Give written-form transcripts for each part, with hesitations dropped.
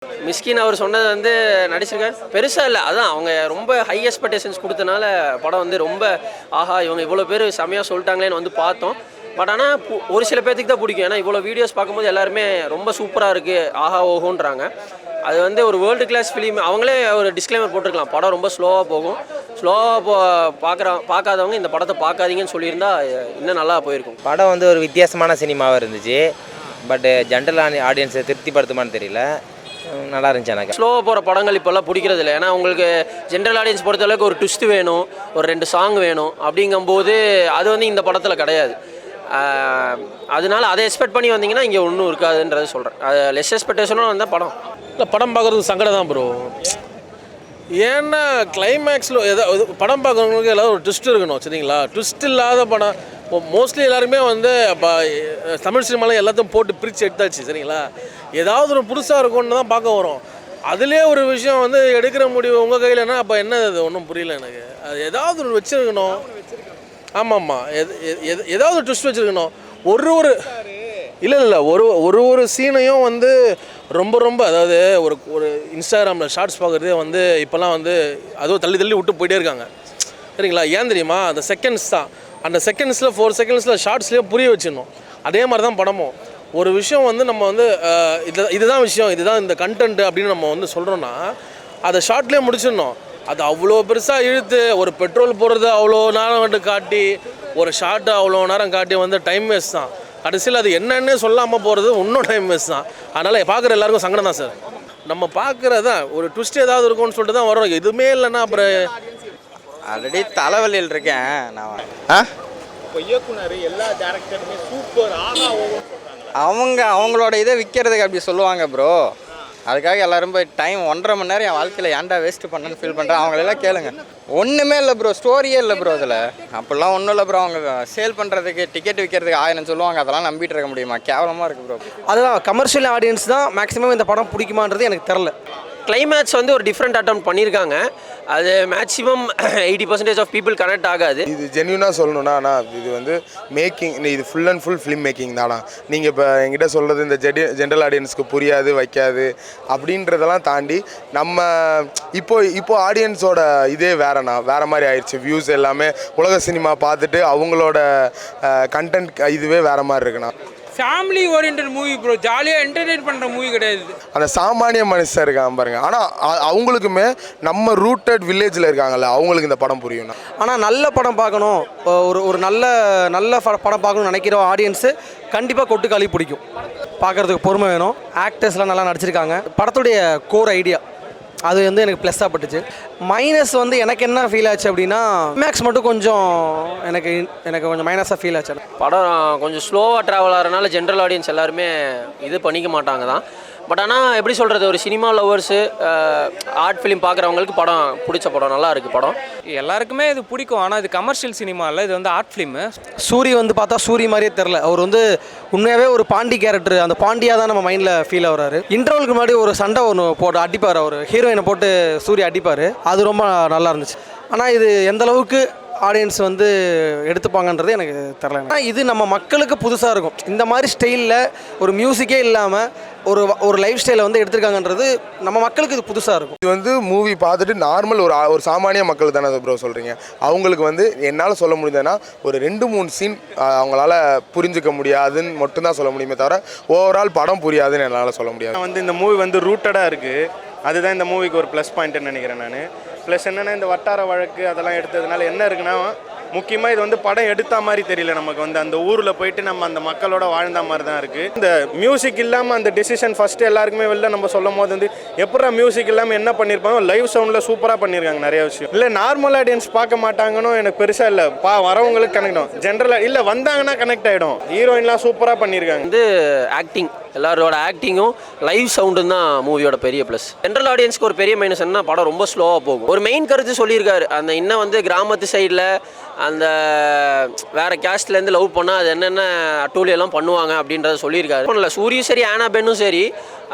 மிஸ்கின் அவர் சொன்னது வந்து நடிச்சிருக்காரு பெருசாக இல்லை, அதான் அவங்க ரொம்ப ஹை எக்ஸ்பெக்டேஷன்ஸ் கொடுத்தனால படம் வந்து ரொம்ப ஆஹா இவங்க இவ்வளோ பேர் செம்மையாக சொல்லிட்டாங்களேன்னு வந்து பார்த்தோம். பட் ஆனால் ஒரு சில பேர்த்துக்கு தான் பிடிக்கும். ஏன்னா இவ்வளோ வீடியோஸ் பார்க்கும்போது எல்லாருமே ரொம்ப சூப்பராக இருக்குது ஆஹா ஓஹோன்றாங்க. அது வந்து ஒரு வேர்ல்டு கிளாஸ் ஃபிலிம். அவங்களே ஒரு டிஸ்க்ளைமர் போட்டிருக்கலாம், படம் ரொம்ப ஸ்லோவாக போகும், ஸ்லோவாக பார்க்காதவங்க இந்த படத்தை பார்க்காதீங்கன்னு சொல்லியிருந்தா இன்னும் நல்லா போயிருக்கும். படம் வந்து ஒரு வித்தியாசமான சினிமாவாக இருந்துச்சு. பட்டு ஜென்ரல் ஆடியன்ஸை திருப்திப்படுத்துமான்னு தெரியல. நல்லா இருந்துச்சு எனக்கு. ஸ்லோவாக போகிற படங்கள் இப்போல்லாம் பிடிக்கிறது இல்லை. ஏன்னா உங்களுக்கு ஜென்ரல் ஆடியன்ஸ் பொறுத்தளவுக்கு ஒரு ட்விஸ்ட் வேணும், ஒரு 2 சாங் வேணும். அப்படிங்கும்போது அது வந்து இந்த படத்தில் கிடையாது. அதனால அதை எக்ஸ்பெக்ட் பண்ணி வந்தீங்கன்னா இங்கே ஒன்றும் இருக்காதுன்றது சொல்கிறேன். அது லெஸ் எக்ஸ்பெக்டேஷனும் வந்தால் படம் இல்லை. படம் பார்க்குறதுக்கு சங்கடம் தான் ப்ரோ. ஏன்னா கிளைமேக்ஸில் ஏதாவது படம் பார்க்குறவங்களுக்கு ஏதாவது ஒரு ட்விஸ்ட் இருக்கணும், சரிங்களா? ட்விஸ்ட் இல்லாத படம் மோஸ்ட்லி எல்லாருமே வந்து இப்போ தமிழ் சினிமாவில் எல்லாத்தையும் போட்டு பிரித்து எடுத்தாச்சு, சரிங்களா? ஏதாவது ஒரு புதுசாக இருக்கும்னு தான் பார்க்க வரும். அதுலேயே ஒரு விஷயம் வந்து எடுக்கிற முடிவு உங்கள் கையிலன்னா அப்போ என்ன அது ஒன்றும் புரியல எனக்கு. அது ஏதாவது ஒரு வச்சுருக்கணும். ஆமாம்மா, ஏதாவது ஒரு ட்விஸ்ட் வச்சுருக்கணும். இல்லை ஒரு சீனையும் வந்து ரொம்ப அதாவது ஒரு இன்ஸ்டாகிராமில் ஷார்ட்ஸ் பார்க்குறதே வந்து இப்போல்லாம் வந்து அதுவும் தள்ளி விட்டு போயிட்டே இருக்காங்க, சரிங்களா? ஏன் தெரியுமா? அந்த செகண்ட்ஸ் தான். அந்த செகண்ட்ஸில் 4 செகண்ட்ஸில் ஷார்ட்ஸ்லேயே புரிய வச்சிடணும். அதே மாதிரி தான் படமும். ஒரு விஷயம் வந்து நம்ம வந்து இதுதான் விஷயம், இதுதான் இந்த கண்டென்ட் அப்படின்னு நம்ம வந்து சொல்கிறோன்னா அதை ஷார்ட்லேயே முடிச்சிடணும். அது அவ்வளோ பெருசாக இழுத்து ஒரு பெட்ரோல் போடுறது அவ்வளோ நேரம் வந்து காட்டி ஒரு ஷார்ட்டை அவ்வளோ நேரம் காட்டி வந்து டைம் வேஸ்ட் தான். கடைசியில் அது என்னென்னு சொல்லாமல் போகிறது இன்னும் டைம் வேஸ்ட் தான். அதனால் பார்க்குற எல்லாருக்கும் சங்கடம் தான் சார். நம்ம பார்க்குறதான் ஒரு ட்விஸ்ட் ஏதாவது இருக்கும்னு சொல்லிட்டு தான் வரோம். எதுவுமே இல்லைன்னா அப்புறம் ஆல்ரெடி தலைவலியில் இருக்கேன் நான். இப்போ இயக்குனர் எல்லா டேரக்டருமே சூப்பர் அவங்களோட இதை விற்கிறதுக்கு அப்படி சொல்லுவாங்க ப்ரோ. அதுக்காக எல்லோரும் போய் டைம் 1.5 மணி நேரம் என் வாழ்க்கையில் ஏன்டா வேஸ்ட் பண்ணேன்னு ஃபீல் பண்ணுறேன். அவங்களெல்லாம் கேளுங்க, ஒன்றுமே இல்லை ப்ரோ, ஸ்டோரியே இல்லை ப்ரோ. அதில் அப்படிலாம் ஒன்றும் இல்லை ப்ரோ. அவங்க சேல் பண்ணுறதுக்கு டிக்கெட் விற்கிறதுக்கு 1000 சொல்லுவாங்க. அதெல்லாம் நம்பிட்டு இருக்க முடியுமா? கேவலமாக இருக்குது ப்ரோ. அதுதான் கமர்ஷியல் ஆடியன்ஸ் தான் மேக்ஸிமம் இந்த படம் பிடிக்குமான்றது எனக்கு தெரில. கிளைமேக்ஸ் வந்து ஒரு டிஃப்ரெண்ட் அட்டெம்ப்ட் பண்ணியிருக்காங்க. அது மேக்ஸிமம் 80% ஆஃப் பீப்புள் கனெக்ட் ஆகாது. இது ஜென்யூனாக சொல்லணும்னா ஆனால் இது வந்து மேக்கிங், இது full and full film making தானா. நீங்கள் இப்போ என்கிட்ட சொல்கிறது இந்த ஜென்ரல் ஆடியன்ஸ்க்கு புரியாது வைக்காது அப்படின்றதெல்லாம் தாண்டி நம்ம இப்போ ஆடியன்ஸோட இதே வேறு மாதிரி ஆயிடுச்சு. வியூஸ் எல்லாமே உலக சினிமா பார்த்துட்டு அவங்களோட கண்டென்ட் இதுவே வேறு மாதிரி இருக்குண்ணா. ஃபேமிலி ஓரியன்ட் மூவி ப்ரோ, ஜாலியாக என்டர்டெயின் பண்ணுற மூவி கிடையாது. அந்த சாமானிய மனுஷன் இருக்காங்க பாருங்க, ஆனால் அவங்களுக்குமே நம்ம ரூட்டட் வில்லேஜில் இருக்காங்கல்ல, அவங்களுக்கு இந்த படம் புரியும். ஆனால் நல்ல படம் பார்க்கணும், ஒரு நல்ல படம் பார்க்கணும்னு நினைக்கிற ஆடியன்ஸு கண்டிப்பாக கொட்டுக்காளி பிடிக்கும். பார்க்குறதுக்கு பொறுமை வேணும். ஆக்டர்ஸ்லாம் நல்லா நடிச்சிருக்காங்க. படத்துடைய கோர் ஐடியா அது வந்து எனக்கு ப்ளஸ்ஸாக பட்டுச்சு. மைனஸ் வந்து எனக்கு என்ன ஃபீல் ஆச்சு அப்படின்னா மேக்ஸ் மட்டும் கொஞ்சம் எனக்கு கொஞ்சம் மைனஸாக ஃபீல் ஆச்சு. படம் கொஞ்சம் ஸ்லோவாக ட்ராவல் ஆகிறனால ஜென்ரல் ஆடியன்ஸ் எல்லாருமே இது பண்ணிக்க மாட்டாங்க தான். பட் ஆனால் எப்படி சொல்கிறது, ஒரு சினிமா லவர்ஸு ஆர்ட் ஃபிலிம் பார்க்குறவங்களுக்கு படம் பிடிச்ச படம், நல்லா இருக்குது படம். எல்லாருக்குமே இது பிடிக்கும். ஆனால் இது கமர்ஷியல் சினிமா இல்லை, இது வந்து ஆர்ட் ஃபிலிமு. சூரி வந்து பார்த்தா சூரி மாதிரியே தெரில. அவர் வந்து உண்மையாகவே ஒரு பாண்டி கேரக்டர். அந்த பாண்டியாக தான் நம்ம மைண்டில் ஃபீல் ஆகிறாரு. இன்டர்வலுக்கு முன்னாடி ஒரு சண்டை ஒன்று போட்டு அடிப்பார், அவர் ஹீரோயினை போட்டு சூரிய அடிப்பார். அது ரொம்ப நல்லா இருந்துச்சு. ஆனால் இது எந்த அளவுக்கு ஆடியன்ஸ் வந்து எடுத்துப்பாங்கன்றது எனக்கு தெரியல. ஆனால் இது நம்ம மக்களுக்கு புதுசாக இருக்கும். இந்த மாதிரி ஸ்டைலில் ஒரு மியூசிக்கே இல்லாமல் ஒரு லைஃப் ஸ்டைலை வந்து எடுத்திருக்காங்கன்றது நம்ம மக்களுக்கு இது புதுசாக இருக்கும். இது வந்து மூவி பார்த்துட்டு நார்மல் ஒரு சாமானிய மக்கள் தானே ப்ரோ சொல்கிறீங்க. அவங்களுக்கு வந்து என்னால் சொல்ல முடியுதுன்னா ஒரு 2-3 சீன் அவங்களால புரிஞ்சிக்க முடியாதுன்னு மட்டும்தான் சொல்ல முடியுமே தவிர ஓவரால் படம் புரியாதுன்னு என்னால் சொல்ல முடியாது. வந்து இந்த மூவி வந்து ரூட்டடாக இருக்குது. அதுதான் இந்த மூவிக்கு ஒரு ப்ளஸ் பாயிண்ட்டுன்னு நினைக்கிறேன் நான். ப்ளஸ் என்னென்னா இந்த வட்டார வழக்கு அதெல்லாம் எடுத்ததுனால என்ன இருக்குன்னா, முக்கியமாக இது வந்து படம் எடுத்த மாதிரி தெரியல நமக்கு. வந்து அந்த ஊரில் போயிட்டு நம்ம அந்த மக்களோட வாழ்ந்த மாதிரி தான் இருக்குது. இந்த மியூசிக் இல்லாமல் அந்த டெசிஷன் ஃபஸ்ட்டு எல்லாருக்குமே வெளில நம்ம சொல்லும் போது வந்து எப்படா மியூசிக் இல்லாமல் என்ன பண்ணியிருப்பாங்க, லைவ் சவுண்டில் சூப்பராக பண்ணியிருக்காங்க நிறைய விஷயம். இல்லை நார்மல் ஆடியன்ஸ் பார்க்க மாட்டாங்கன்னு எனக்கு பெருசாக இல்லை. வரவங்களுக்கு கனெக்ட் ஆகும். ஜென்ரலாக இல்லை வந்தாங்கன்னா கனெக்ட் ஆகிடும். ஹீரோயின்லாம் சூப்பராக பண்ணியிருக்காங்க. வந்து ஆக்டிங், எல்லாரோட ஆக்டிங்கும் லைவ் சவுண்டும் தான் மூவியோட பெரிய ப்ளஸ். ஜென்ரல் ஆடியன்ஸ்க்கு ஒரு பெரிய மைனஸ் என்ன, படம் ரொம்ப ஸ்லோவாக போகும். ஒரு மெயின் கருத்து சொல்லியிருக்காரு. அந்த இன்னும் வந்து கிராமத்து சைடில் அந்த வேறு கேஸ்ட்லேருந்து லவ் பண்ணால் அது என்னென்ன அட்டூழியெல்லாம் பண்ணுவாங்க அப்படின்றத சொல்லியிருக்காரு. இல்லை சூரியும் சரி ஆனாபென்னும் சரி,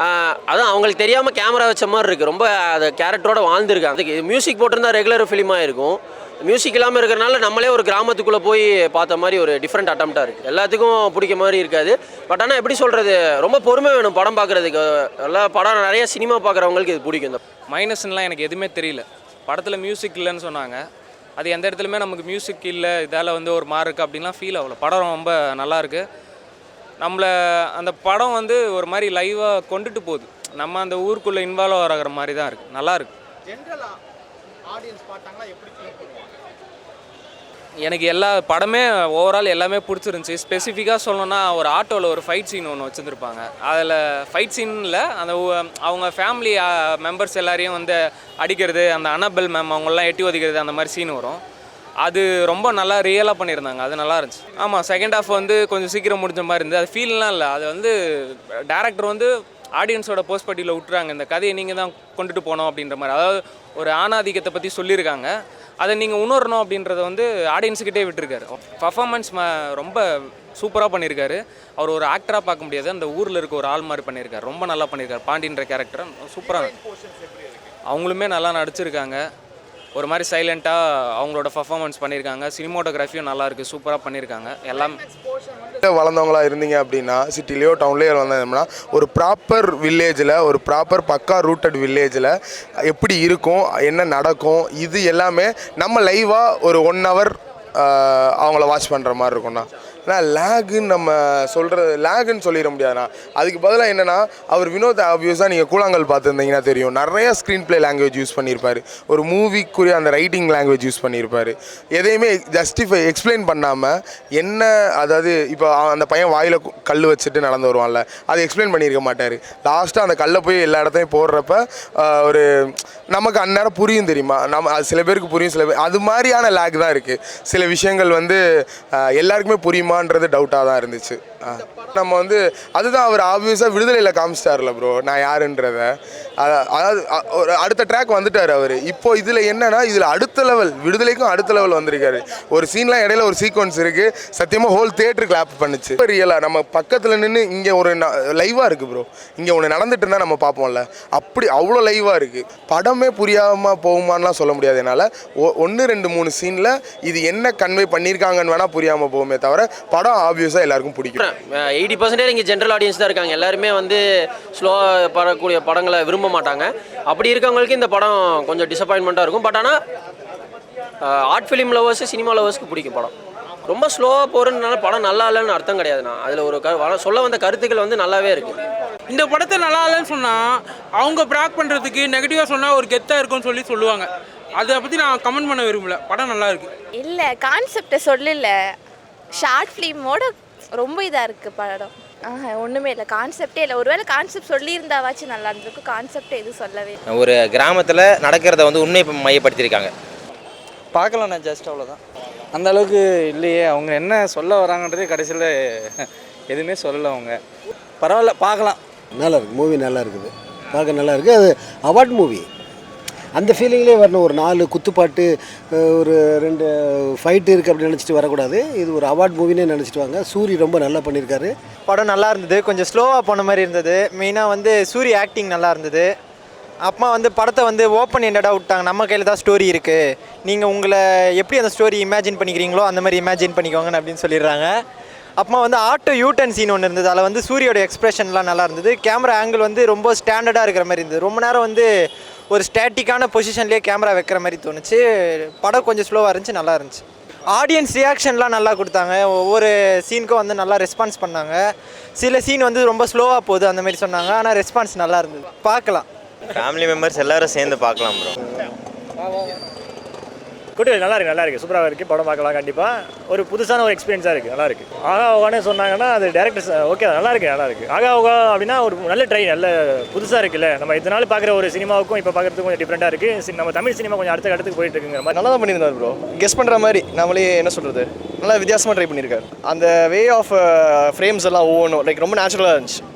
அதான் அவங்களுக்கு தெரியாமல் கேமரா வச்ச மாதிரி இருக்குது. ரொம்ப அந்த கேரக்டரோட வாழ்ந்துருக்காங்க. அதுக்கு மியூசிக் போட்டிருந்தா ரெகுலர் ஃபிலிமாக இருக்கும். மியூசிக் இல்லாமல் இருக்கிறனால நம்மளே ஒரு கிராமத்துக்குள்ளே போய் பார்த்த மாதிரி ஒரு டிஃப்ரெண்ட் அட்டம்ப்டாக இருக்குது. எல்லாத்துக்கும் பிடிக்க மாதிரி இருக்காது. பட் ஆனால் எப்படி சொல்கிறது, ரொம்ப பொறுமை வேணும் படம் பார்க்குறதுக்கு. எல்லா படம் நிறைய சினிமா பார்க்குறவங்களுக்கு இது பிடிக்கும். இந்த மைனஸ்லாம் எனக்கு எதுவுமே தெரியல. படத்தில் மியூசிக் இல்லைன்னு சொன்னாங்க. அது எந்த இடத்துலையுமே நமக்கு மியூசிக் இல்லை, இதால் வந்து ஒரு மாதிரி இருக்குது அப்படின்லாம் ஃபீல் ஆகல. படம் ரொம்ப நல்லாயிருக்கு. நம்மளை அந்த படம் வந்து ஒரு மாதிரி லைவாக கொண்டுட்டு போகுது. நம்ம அந்த ஊருக்குள்ளே இன்வால்வ் ஆகிற மாதிரி தான் இருக்குது. நல்லாயிருக்கு. எனக்கு எல்லா படமே ஓவரால் எல்லாமே பிடிச்சிருந்துச்சி. ஸ்பெசிஃபிக்காக சொல்லணுன்னா ஒரு ஆட்டோவில் ஒரு ஃபைட் சீன் ஒன்று வச்சுருந்துருப்பாங்க. அதில் ஃபைட் சீனில் அந்த அவங்க ஃபேமிலி மெம்பர்ஸ் எல்லாரையும் வந்து அடிக்கிறது, அந்த அனபெல் மேம் அவங்களெலாம் எட்டி ஒதிக்கிறது, அந்த மாதிரி சீன் வரும். அது ரொம்ப நல்லா ரியலாக பண்ணியிருந்தாங்க. அது நல்லா இருந்துச்சு. ஆமாம், செகண்ட் ஹாஃப் வந்து கொஞ்சம் சீக்கிரம் முடிஞ்ச மாதிரி இருந்தது. அது ஃபீல்லாம் இல்லை. அது வந்து டேரக்டர் வந்து ஆடியன்ஸோட போஸ்ட்பட்டியில் விட்டுறாங்க. இந்த கதையை நீங்கள் தான் கொண்டுட்டு போனோம் அப்படின்ற மாதிரி. அதாவது ஒரு ஆணாதிக்கத்தை பற்றி சொல்லியிருக்காங்க. அதை நீங்கள் உணரணும் அப்படின்றத வந்து ஆடியன்ஸுக்கிட்டே விட்டுருக்காரு. பர்ஃபார்மன்ஸ் ரொம்ப சூப்பராக பண்ணியிருக்காரு. அவர் ஒரு ஆக்டராக பார்க்க முடியாது, அந்த ஊரில் இருக்க ஒரு ஆள் மாதிரி பண்ணியிருக்காரு. ரொம்ப நல்லா பண்ணியிருக்காரு. பாண்டின்ற கேரக்டர் சூப்பராக, அவங்களுமே நல்லா நடிச்சிருக்காங்க. ஒரு மாதிரி சைலண்ட்டாக அவங்களோட பர்ஃபார்மன்ஸ் பண்ணியிருக்காங்க. சினிமோட்டோகிராஃபியும் நல்லாயிருக்கு, சூப்பராக பண்ணியிருக்காங்க. எல்லாம் வளர்ந்தவங்களா இருந்தீங்க அப்படின்னா சிட்டிலேயோ டவுன்லேயோ வந்தோம்னா ஒரு ப்ராப்பர் வில்லேஜில், ஒரு ப்ராப்பர் பக்கா ரூட்டட் வில்லேஜில் எப்படி இருக்கும், என்ன நடக்கும், இது எல்லாமே நம்ம லைவாக ஒரு 1 hour அவங்கள வாட்ச் பண்ணுற மாதிரி இருக்கும்ண்ணா. ஏன்னா லேகுன்னு நம்ம சொல்கிறது லேகுன்னு சொல்லிட முடியாதுண்ணா. அதுக்கு பதிலாக என்னென்னா, அவர் வினோத் ஆப்வியஸாக நீங்கள் கூழாங்கல் பார்த்துருந்தீங்கன்னா தெரியும், நிறையா ஸ்க்ரீன் ப்ளே லாங்குவேஜ் யூஸ் பண்ணியிருப்பார். ஒரு மூவிக்குரிய அந்த ரைட்டிங் லாங்குவேஜ் யூஸ் பண்ணியிருப்பார். எதையுமே எக்ஸ்பிளைன் பண்ணாமல் என்ன, அதாவது இப்போ அந்த பையன் வாயில் கல் வச்சுட்டு நடந்து வருவான்ல, அதை எக்ஸ்பிளைன் பண்ணியிருக்க மாட்டார். லாஸ்ட்டாக அந்த கல்லை போய் எல்லா இடத்தையும் போடுறப்ப ஒரு நமக்கு அந்நேரம் புரியும் தெரியுமா, நம்ம அது சில பேருக்கு புரியும், சில பேர் அது மாதிரியான லேக் தான் இருக்குது. சில விஷயங்கள் வந்து எல்லாருக்குமே புரியுமான்றது டவுட்டாக தான் இருந்துச்சு. நம்ம வந்து அதுதான் அவர் ஆப்வியஸாக விடுதலையில் காமிச்சிட்டார்ல ப்ரோ நான் யாருன்றத. அதாவது ஒரு அடுத்த ட்ராக் வந்துட்டார் அவர். இப்போ இதில் என்னன்னா, இதில் அடுத்த லெவல், விடுதலைக்கும் அடுத்த லெவல் வந்திருக்காரு. ஒரு சீன்லாம் இடையில ஒரு சீக்வன்ஸ் இருக்குது, சத்தியமாக ஹோல் தியேட்டர் கிளாப் பண்ணுச்சு. ரியலாக நம்ம பக்கத்தில் நின்று இங்கே ஒரு லைவாக இருக்குது ப்ரோ, இங்கே ஒன்று நடந்துட்டு இருந்தால் நம்ம பார்ப்போம்ல, அப்படி அவ்வளோ லைவாக இருக்குது. படமே புரியாமல் போகுமான்லாம் சொல்ல முடியாது என்னால். 1, 2, 3 சீனில் இது என்ன கன்வே பண்ணியிருக்காங்கன்னு வேணால் புரியாமல் போகுமே தவிர படம் ஆப்வியஸாக எல்லாருக்கும் பிடிக்கும். 80% இங்கே ஜென்ரல் ஆடியன்ஸ் தான் இருக்காங்க. எல்லாருமே வந்து ஸ்லோவாக படக்கூடிய படங்களை விரும்ப மாட்டாங்க. அப்படி இருக்கவங்களுக்கு இந்த படம் கொஞ்சம் டிசப்பாயின்மெண்ட்டாக இருக்கும். பட் ஆனால் ஆர்ட் ஃபிலிம் லவர்ஸ், சினிமா லவர்ஸ்க்கு பிடிக்கும் படம். ரொம்ப ஸ்லோவாக போகிறதுனால படம் நல்லா இல்லைன்னு அர்த்தம் கிடையாதுண்ணா. அதில் ஒரு சொல்ல வந்த கருத்துக்கள் வந்து நல்லாவே இருக்குது. இந்த படத்தை நல்லா இல்லைன்னு சொன்னால் அவங்க ப்ராக் பண்ணுறதுக்கு நெகட்டிவாக சொன்னால் ஒரு கெத்தாக இருக்கும்னு சொல்லுவாங்க. அதை பற்றி நான் கமெண்ட் பண்ண விரும்பல. படம் நல்லா இருக்குது. இல்லை, கான்செப்டை சொல்லல, ஷார்ட் ஃபிலிமோட ரொம்ப இதாக இருக்குது படம். ஒன்றுமே இல்லை, கான்செப்டே இல்லை. ஒருவேளை கான்செப்ட் சொல்லியிருந்தாவாச்சும் நல்லா இருந்திருக்கும். கான்செப்டே எதுவும் சொல்லவே இல்லை. ஒரு கிராமத்தில் நடக்கிறத வந்து உண்மை மையப்படுத்தியிருக்காங்க. பார்க்கலாம், நான் ஜஸ்ட் அவ்வளோதான். அந்த அளவுக்கு இல்லையே, அவங்க என்ன சொல்ல வராங்கன்றதே கடைசியில் எதுவுமே சொல்லலை அவங்க. பரவாயில்ல, பார்க்கலாம். நல்லா இருக்குது, மூவி நல்லா இருக்குது, பார்க்க நல்லா இருக்குது. அது அவார்ட் மூவி, அந்த ஃபீலிங்லேயே வரணும். ஒரு 4 குத்துப்பாட்டு, ஒரு 2 ஃபைட்டு இருக்குது அப்படின்னு நினச்சிட்டு வரக்கூடாது. இது ஒரு அவார்ட் மூவினே நினச்சிட்டு வாங்க. சூரி ரொம்ப நல்லா பண்ணியிருக்காரு. படம் நல்லா இருந்தது, கொஞ்சம் ஸ்லோவாக போன மாதிரி இருந்தது. மெயினாக வந்து சூரி ஆக்டிங் நல்லா இருந்தது. அப்புறமா வந்து படத்தை வந்து ஓப்பன் எண்டடாக விட்டாங்க. நம்ம கையில் தான் ஸ்டோரி இருக்குது, நீங்கள் உங்களை எப்படி அந்த ஸ்டோரி இமேஜின் பண்ணிக்கிறீங்களோ அந்த மாதிரி இமேஜின் பண்ணிக்கோங்கன்னு அப்படின்னு சொல்லிடுறாங்க. அப்புறமா வந்து ஆட்டோ யூட்டன் சீன் ஒன்று இருந்தது. அதில் வந்து சூரியோட எக்ஸ்பிரஷன்லாம் நல்லா இருந்தது. கேமரா ஆங்கிள் வந்து ரொம்ப ஸ்டாண்டர்டாக இருக்கிற மாதிரி இருந்தது. ரொம்ப நேரம் வந்து ஒரு ஸ்டாட்டிக்கான பொசிஷன்லேயே கேமரா வைக்கிற மாதிரி தோணுச்சு. படம் கொஞ்சம் ஸ்லோவாக இருந்துச்சு, நல்லா இருந்துச்சு. ஆடியன்ஸ் ரியாக்ஷன்லாம் நல்லா கொடுத்தாங்க. ஒவ்வொரு சீனுக்கும் வந்து நல்லா ரெஸ்பான்ஸ் பண்ணாங்க. சில சீன் வந்து ரொம்ப ஸ்லோவாக போகுது அந்த மாதிரி சொன்னாங்க, ஆனால் ரெஸ்பான்ஸ் நல்லா இருந்தது. பார்க்கலாம், ஃபேமிலி மெம்பர்ஸ் எல்லாரும் சேர்ந்து பார்க்கலாம் ப்ரோ. கூட்டிகள் நல்லா இருக்குது, சூப்பராக இருக்குது. படம் பார்க்கலாம் கண்டிப்பாக. ஒரு புதுசான ஒரு எக்ஸ்பீரியன்ஸாக இருக்குது, நல்லா இருக்குது. ஆகா ஓகானே சொன்னாங்கன்னா அது டேரக்டர்ஸ் ஓகே, நல்லா இருக்குது. ஆகா ஓகா அப்படின்னா ஒரு நல்ல ட்ரை, நல்ல புதுசாக இருக்குல்ல. நம்ம இதனால பார்க்குற ஒரு சினிமாவுக்கும் இப்போ பார்க்குறதுக்கும் கொஞ்சம் டிஃப்ரெண்ட்டாக இருக்குது. நம்ம தமிழ் சினிமா கொஞ்சம் அடுத்த இடத்துக்கு போயிட்டு இருக்குங்கிற மாதிரி நல்லா தான் பண்ணியிருந்தார் ப்ரோ. கெஸ் பண்ணுற மாதிரி நம்மளே என்ன சொல்கிறது, நல்லா வித்தியாசமாக ட்ரை பண்ணியிருக்காரு. அந்த வே ஆஃப் ஃப்ரேம்ஸ் எல்லாம் ஒவ்வொன்றும் ரொம்ப நேச்சுரலாக இருந்துச்சு.